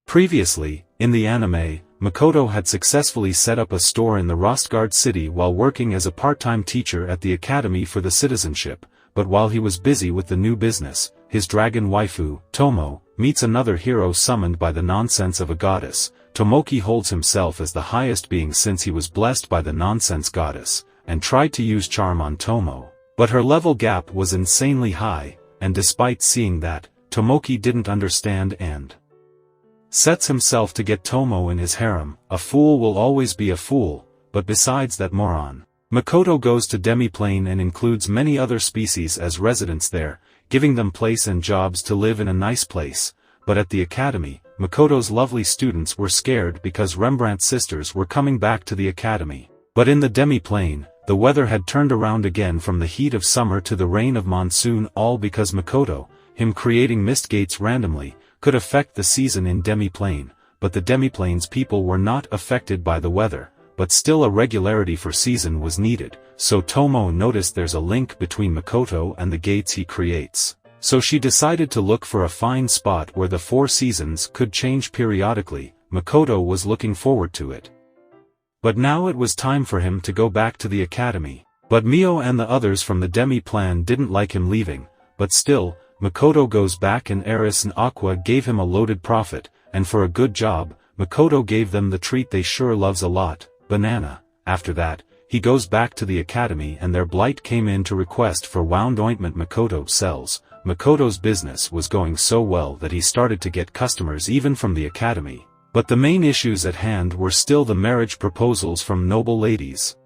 Previously, in the anime, Makoto had successfully set up a store in the Rostguard city while working as a part-time teacher at the Academy for the Citizenship, but while he was busy with the new business, his dragon waifu, Tomo, meets another hero summoned by the nonsense of a goddess. Tomoki holds himself as the highest being since he was blessed by the nonsense goddess, and tried to use charm on Tomo. But her level gap was insanely high, and despite seeing that, Tomoki didn't understand and sets himself to get Tomo in his harem. A fool will always be a fool, but besides that moron. Makoto goes to Demiplane and includes many other species as residents there, giving them place and jobs to live in a nice place, but at the academy, Makoto's lovely students were scared because Rembrandt's sisters were coming back to the academy. But in the Demiplane, the weather had turned around again from the heat of summer to the rain of monsoon, all because Makoto, him creating mist gates randomly, could affect the season in Demiplane, but the Demiplane's people were not affected by the weather, but still a regularity for season was needed, so Tomo noticed there's a link between Makoto and the gates he creates. So she decided to look for a fine spot where the 4 seasons could change periodically. Makoto was looking forward to it. But now it was time for him to go back to the academy. But Mio and the others from the Demi-Plan didn't like him leaving, but still, Makoto goes back and Eris and Aqua gave him a loaded profit, and for a good job, Makoto gave them the treat they sure loves a lot, banana. After that, he goes back to the academy and their blight came in to request for wound ointment Makoto sells. Makoto's business was going so well that he started to get customers even from the academy, but the main issues at hand were still the marriage proposals from noble ladies.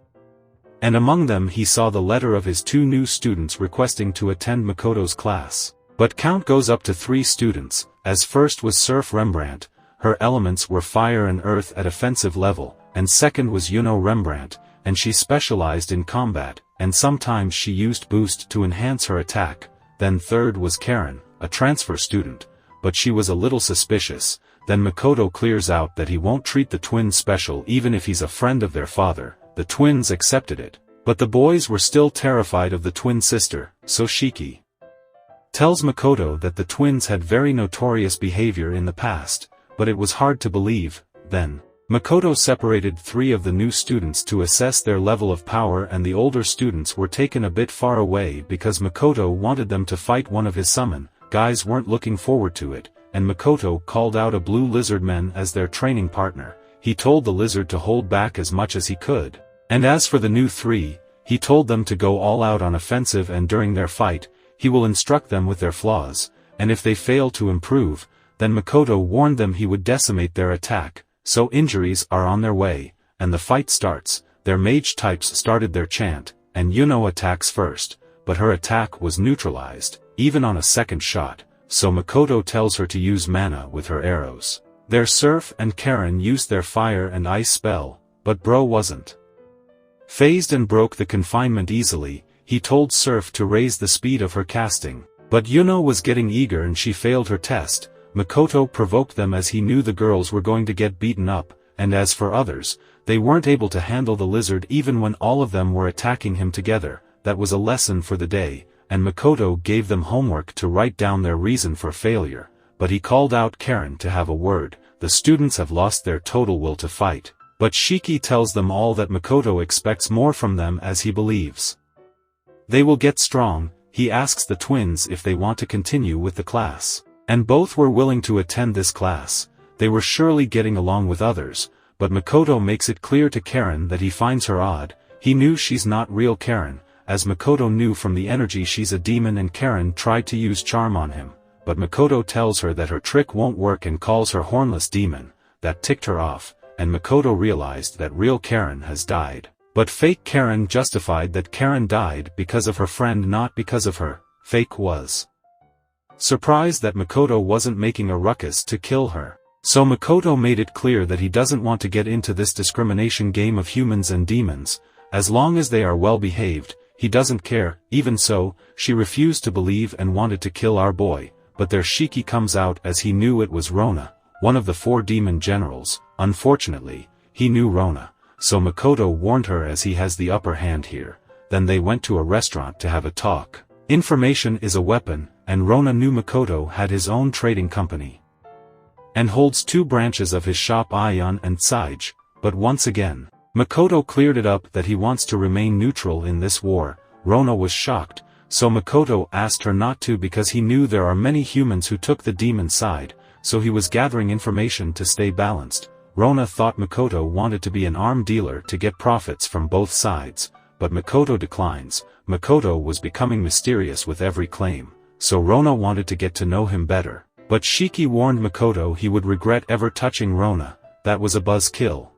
And among them he saw the letter of his 2 new students requesting to attend Makoto's class. But count goes up to 3 students, as first was Surf Rembrandt, her elements were fire and earth at offensive level, and second was Yuno Rembrandt, and she specialized in combat, and sometimes she used boost to enhance her attack. Then third was Karen, a transfer student, but she was a little suspicious. Then Makoto clears out that he won't treat the twins special even if he's a friend of their father. The twins accepted it, but the boys were still terrified of the twin sister, so Shiki tells Makoto that the twins had very notorious behavior in the past, but it was hard to believe. Then, Makoto separated 3 of the new students to assess their level of power and the older students were taken a bit far away because Makoto wanted them to fight one of his summon. Guys weren't looking forward to it, and Makoto called out a blue lizard man as their training partner. He told the lizard to hold back as much as he could. And as for the new 3, he told them to go all out on offensive and during their fight, he will instruct them with their flaws, and if they fail to improve, then Makoto warned them he would decimate their attack. So injuries are on their way, and the fight starts. Their mage types started their chant, and Yuno attacks first, but her attack was neutralized, even on a second shot, so Makoto tells her to use mana with her arrows. Their Surf and Karen used their fire and ice spell, but Bro wasn't phased and broke the confinement easily. He told Surf to raise the speed of her casting, but Yuno was getting eager and she failed her test. Makoto provoked them as he knew the girls were going to get beaten up, and as for others, they weren't able to handle the lizard even when all of them were attacking him together. That was a lesson for the day, and Makoto gave them homework to write down their reason for failure, but he called out Karen to have a word. The students have lost their total will to fight, but Shiki tells them all that Makoto expects more from them as he believes they will get strong. He asks the twins if they want to continue with the class. And both were willing to attend this class. They were surely getting along with others, but Makoto makes it clear to Karen that he finds her odd. He knew she's not real Karen, as Makoto knew from the energy she's a demon, and Karen tried to use charm on him, but Makoto tells her that her trick won't work and calls her hornless demon. That ticked her off, and Makoto realized that real Karen has died. But fake Karen justified that Karen died because of her friend, not because of her. Fake was surprised that Makoto wasn't making a ruckus to kill her. So Makoto made it clear that he doesn't want to get into this discrimination game of humans and demons. As long as they are well behaved, he doesn't care. Even so, she refused to believe and wanted to kill our boy, but their Shiki comes out as he knew it was Rona, one of the 4 demon generals. Unfortunately, he knew Rona, so Makoto warned her as he has the upper hand here. Then they went to a restaurant to have a talk. Information is a weapon, and Rona knew Makoto had his own trading company. and holds 2 branches of his shop Ion and Saige, but once again, Makoto cleared it up that he wants to remain neutral in this war. Rona was shocked, so Makoto asked her not to because he knew there are many humans who took the demon side, so he was gathering information to stay balanced. Rona thought Makoto wanted to be an arm dealer to get profits from both sides, but Makoto declines. Makoto was becoming mysterious with every claim, so Rona wanted to get to know him better. But Shiki warned Makoto he would regret ever touching Rona. That was a buzzkill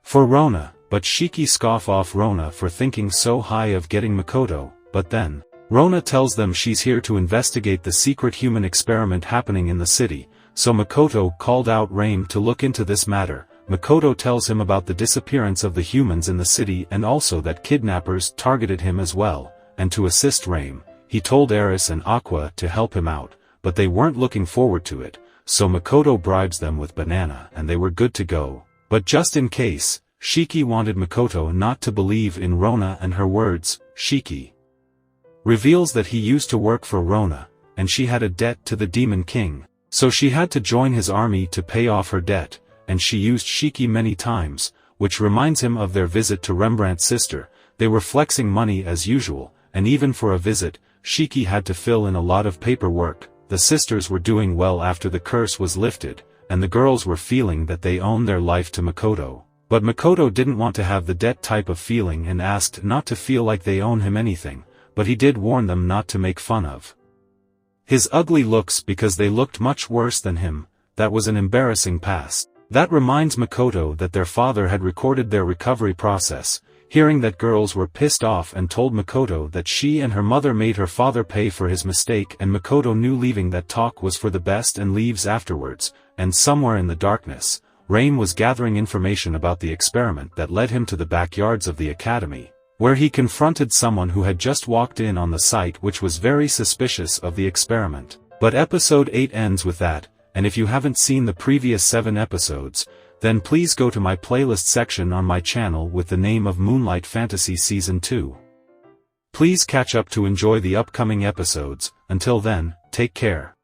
for Rona, but Shiki scoff off Rona for thinking so high of getting Makoto. But then, Rona tells them she's here to investigate the secret human experiment happening in the city, so Makoto called out Raim to look into this matter. Makoto tells him about the disappearance of the humans in the city and also that kidnappers targeted him as well, and to assist Raim, he told Eris and Aqua to help him out, but they weren't looking forward to it, so Makoto bribes them with banana and they were good to go. But just in case, Shiki wanted Makoto not to believe in Rona and her words. Shiki reveals that he used to work for Rona, and she had a debt to the Demon King, so she had to join his army to pay off her debt, and she used Shiki many times, which reminds him of their visit to Rembrandt's sister. They were flexing money as usual, and even for a visit, Shiki had to fill in a lot of paperwork. The sisters were doing well after the curse was lifted, and the girls were feeling that they owned their life to Makoto. But Makoto didn't want to have the debt type of feeling and asked not to feel like they own him anything, but he did warn them not to make fun of his ugly looks because they looked much worse than him. That was an embarrassing past. That reminds Makoto that their father had recorded their recovery process. Hearing that, girls were pissed off and told Makoto that she and her mother made her father pay for his mistake, and Makoto knew leaving that talk was for the best and leaves afterwards. And somewhere in the darkness, Raim was gathering information about the experiment that led him to the backyards of the academy, where he confronted someone who had just walked in on the site, which was very suspicious of the experiment. But episode 8 ends with that, and if you haven't seen the previous 7 episodes, then please go to my playlist section on my channel with the name of Moonlight Fantasy Season 2. Please catch up to enjoy the upcoming episodes. Until then, take care.